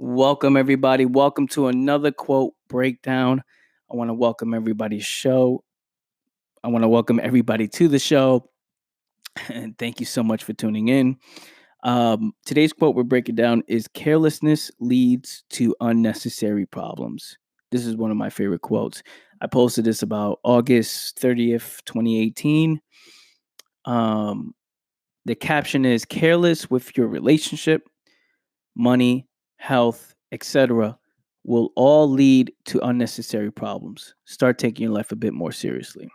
Welcome, everybody. Welcome to another quote breakdown. I want to welcome everybody's show. I want to welcome everybody to the show. And thank you so much for tuning in. Today's quote we're breaking down is carelessness leads to unnecessary problems. This is one of my favorite quotes. I posted this about August 30th, 2018. Um, the caption is careless with your relationship, money, health, etc., will all lead to unnecessary problems. Start taking your life a bit more seriously.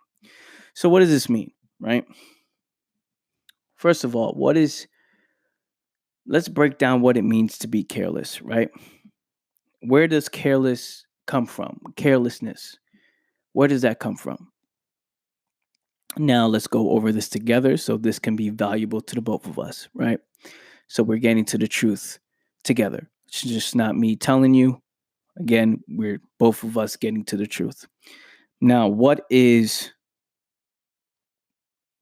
So, what does this mean, right? First of all, let's break down what it means to be careless, right? Where does careless come from? Carelessness. Where does that come from? Now, let's go over this together so this can be valuable to the both of us, right? So, we're getting to the truth together. It's just not me telling you. Again, we're both of us getting to the truth. Now, what does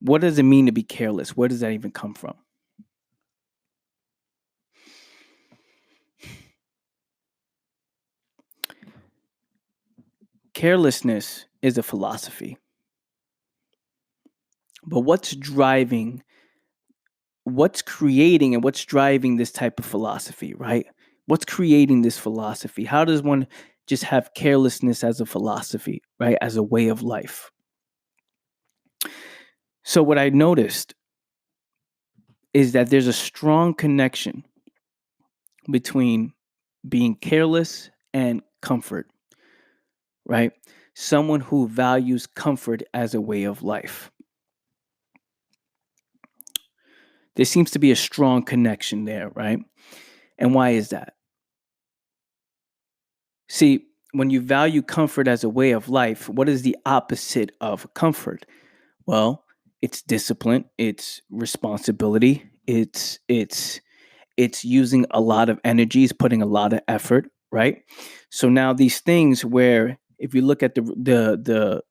it mean to be careless? Where does that even come from? Carelessness is a philosophy. But what's creating and what's driving this type of philosophy, right? What's creating this philosophy? How does one just have carelessness as a philosophy, right? As a way of life. So, what I noticed is that there's a strong connection between being careless and comfort, right? Someone who values comfort as a way of life. There seems to be a strong connection there, right? And why is that? See, when you value comfort as a way of life, what is the opposite of comfort? Well, it's discipline, it's responsibility, it's using a lot of energy, it's putting a lot of effort, right? So now these things where if you look at the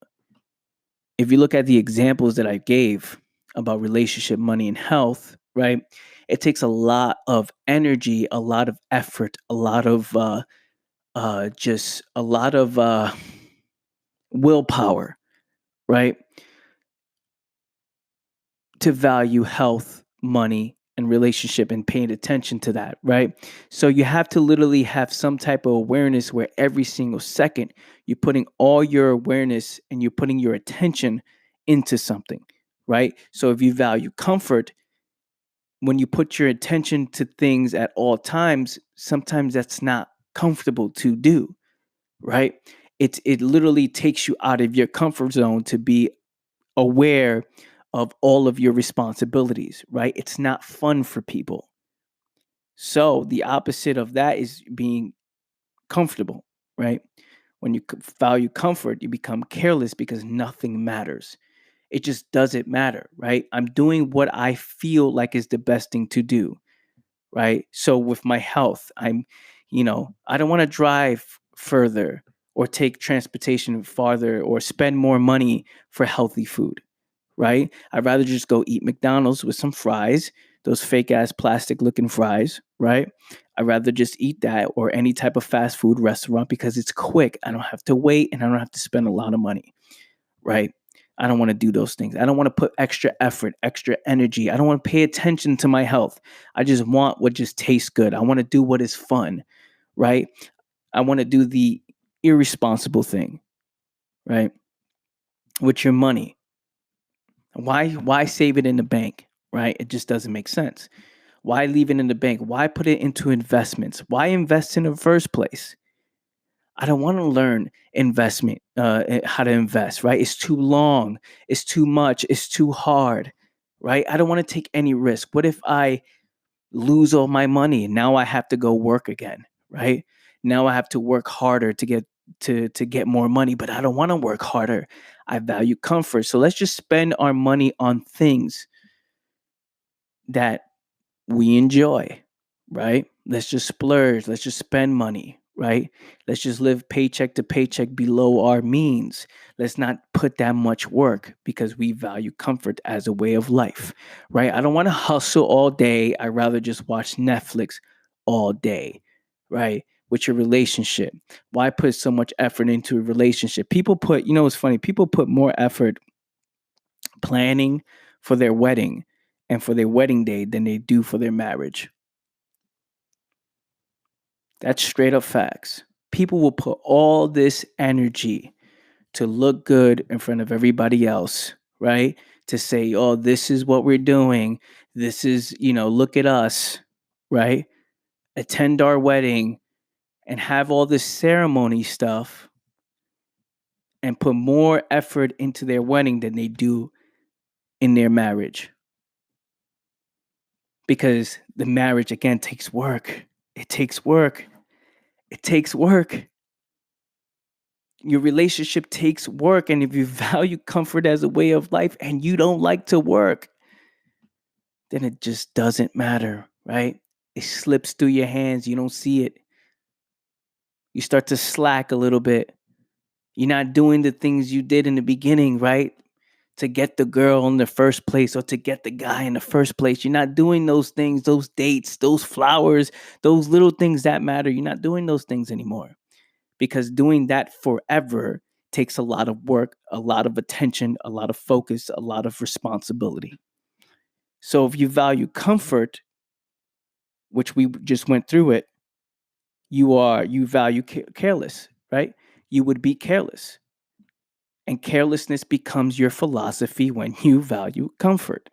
if you look at the examples that I gave about relationship, money, and health, right? It takes a lot of energy, a lot of effort, a lot of just a lot of willpower, right? To value health, money, and relationship and paying attention to that, right? So you have to literally have some type of awareness where every single second you're putting all your awareness and you're putting your attention into something, right? So if you value comfort, when you put your attention to things at all times, sometimes that's not comfortable to do, right? It literally takes you out of your comfort zone to be aware of all of your responsibilities, right? It's not fun for people. So the opposite of that is being comfortable, right? When you value comfort, you become careless because nothing matters. It just doesn't matter, right? I'm doing what I feel like is the best thing to do, right? So with my health, I don't want to drive further or take transportation farther or spend more money for healthy food, right? I'd rather just go eat McDonald's with some fries, those fake ass plastic looking fries, right? I'd rather just eat that or any type of fast food restaurant because it's quick. I don't have to wait and I don't have to spend a lot of money, right? I don't want to do those things. I don't want to put extra effort, extra energy. I don't want to pay attention to my health. I just want what just tastes good. I want to do what is fun, right? I want to do the irresponsible thing, right? With your money. Why save it in the bank, right? It just doesn't make sense. Why leave it in the bank? Why put it into investments? Why invest in the first place? I don't want to learn how to invest, right? It's too long. It's too much. It's too hard, right? I don't want to take any risk. What if I lose all my money and now I have to go work again, right? Now I have to work harder to get more money, but I don't want to work harder. I value comfort. So let's just spend our money on things that we enjoy, right? Let's just splurge. Let's just spend money, right? Let's just live paycheck to paycheck below our means. Let's not put that much work because we value comfort as a way of life, right? I don't want to hustle all day. I'd rather just watch Netflix all day, right? With your relationship. Why put so much effort into a relationship? People put, it's funny, people put more effort planning for their wedding and for their wedding day than they do for their marriage. That's straight up facts. People will put all this energy to look good in front of everybody else, right? To say, oh, this is what we're doing. This is, look at us, right? Attend our wedding and have all this ceremony stuff and put more effort into their wedding than they do in their marriage. Because the marriage, again, takes work. It takes work. It takes work. Your relationship takes work. And if you value comfort as a way of life and you don't like to work, then it just doesn't matter, right? It slips through your hands. You don't see it. You start to slack a little bit. You're not doing the things you did in the beginning, right? To get the girl in the first place or to get the guy in the first place. You're not doing those things, those dates, those flowers, those little things that matter. You're not doing those things anymore because doing that forever takes a lot of work, a lot of attention, a lot of focus, a lot of responsibility. So if you value comfort, which we just went through it, you value careless, right? You would be careless. And carelessness becomes your philosophy when you value comfort.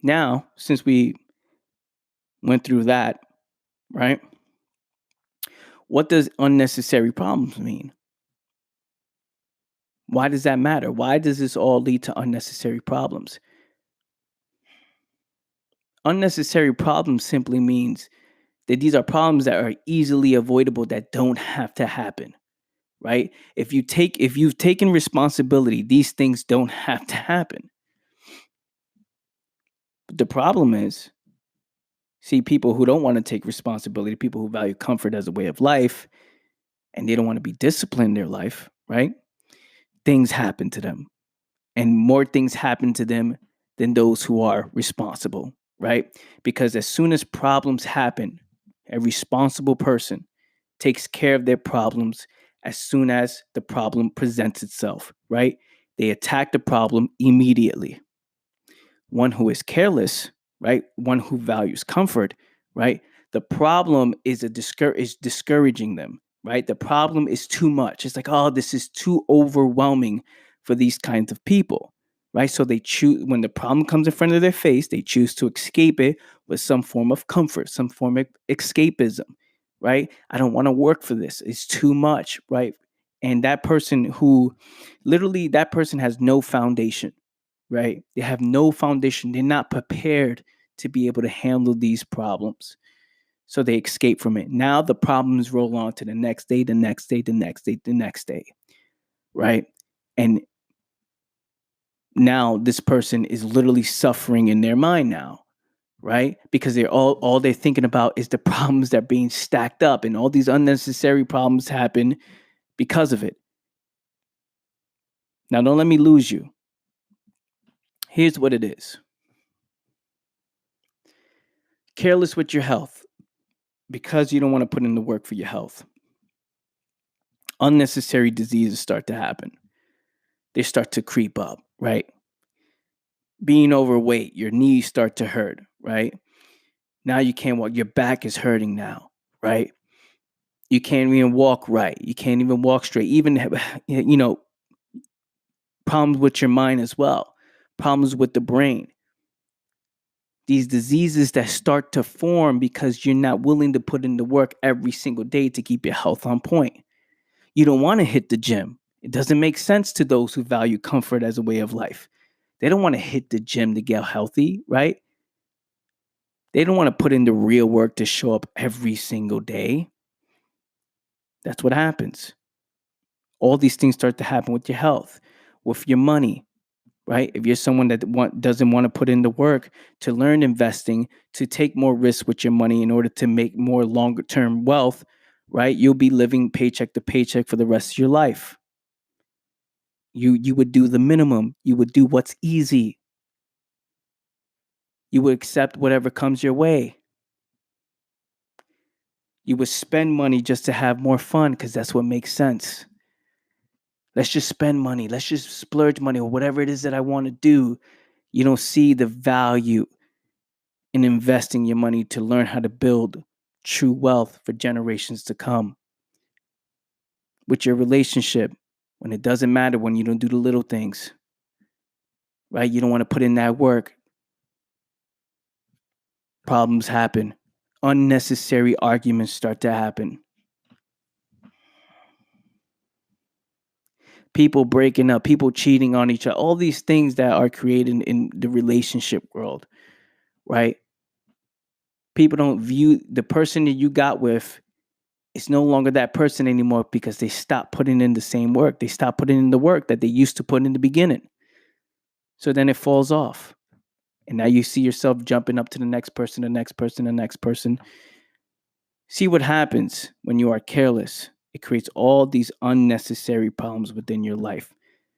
Now, since we went through that, right? What does unnecessary problems mean? Why does that matter? Why does this all lead to unnecessary problems? Unnecessary problems simply means that these are problems that are easily avoidable that don't have to happen, right? If you've taken responsibility, these things don't have to happen. But the problem is, see, people who don't want to take responsibility, people who value comfort as a way of life, and they don't want to be disciplined in their life, right? Things happen to them. And more things happen to them than those who are responsible, right? Because as soon as problems happen, a responsible person takes care of their problems as soon as the problem presents itself, right? They attack the problem immediately. One who is careless, right? One who values comfort, right? The problem is discouraging them, right? The problem is too much. It's like, oh, this is too overwhelming for these kinds of people, right? So they choose when the problem comes in front of their face, they choose to escape it with some form of comfort, some form of escapism, right? I don't want to work for this. It's too much, right? And that person who literally that person has no foundation, right? They have no foundation. They're not prepared to be able to handle these problems. So they escape from it. Now the problems roll on to the next day, the next day, the next day, the next day, right? And now this person is literally suffering in their mind now, right? Because all they're thinking about is the problems that are being stacked up, and all these unnecessary problems happen because of it. Now, don't let me lose you. Here's what it is. Careless with your health because you don't want to put in the work for your health. Unnecessary diseases start to happen. They start to creep up, right? Being overweight, your knees start to hurt, right? Now you can't walk. Your back is hurting now, right? You can't even walk right. You can't even walk straight. Even, problems with your mind as well, problems with the brain. These diseases that start to form because you're not willing to put in the work every single day to keep your health on point. You don't want to hit the gym. It doesn't make sense to those who value comfort as a way of life. They don't want to hit the gym to get healthy, right? They don't want to put in the real work to show up every single day. That's what happens. All these things start to happen with your health, with your money, right? If you're someone that doesn't want to put in the work to learn investing, to take more risks with your money in order to make more longer term wealth, right? You'll be living paycheck to paycheck for the rest of your life. You would do the minimum. You would do what's easy. You would accept whatever comes your way. You would spend money just to have more fun because that's what makes sense. Let's just spend money. Let's just splurge money or whatever it is that I want to do. You don't see the value in investing your money to learn how to build true wealth for generations to come. With your relationship, when it doesn't matter, when you don't do the little things, right? You don't want to put in that work. Problems happen. Unnecessary arguments start to happen. People breaking up, people cheating on each other, all these things that are created in the relationship world, right? People don't view the person that you got with, it's no longer that person anymore because they stopped putting in the same work. They stopped putting in the work that they used to put in the beginning. So then it falls off. And now you see yourself jumping up to the next person, the next person, the next person. See what happens when you are careless. It creates all these unnecessary problems within your life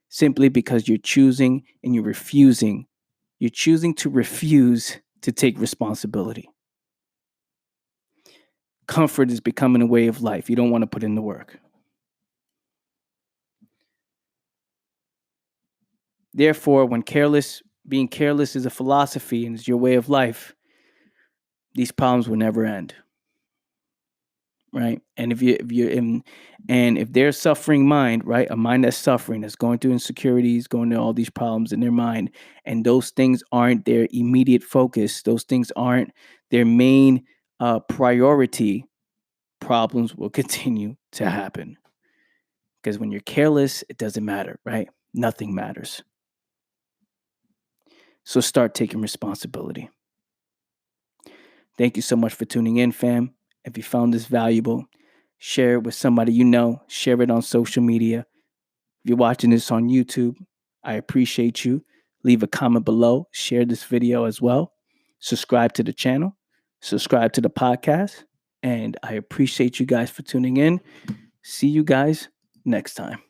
simply because you're choosing and you're refusing. You're choosing to refuse to take responsibility. Comfort is becoming a way of life. You don't want to put in the work. Therefore, when being careless is a philosophy and is your way of life, these problems will never end. Right. And if you're in, and if they're suffering mind, right, a mind that's suffering, that's going through insecurities, going through all these problems in their mind, and those things aren't their immediate focus, those things aren't their main priority, problems will continue to happen. Because when you're careless, it doesn't matter, right? Nothing matters. So start taking responsibility. Thank you so much for tuning in, fam. If you found this valuable, share it with somebody you know, share it on social media. If you're watching this on YouTube, I appreciate you. Leave a comment below, share this video as well. Subscribe to the channel, subscribe to the podcast, and I appreciate you guys for tuning in. See you guys next time.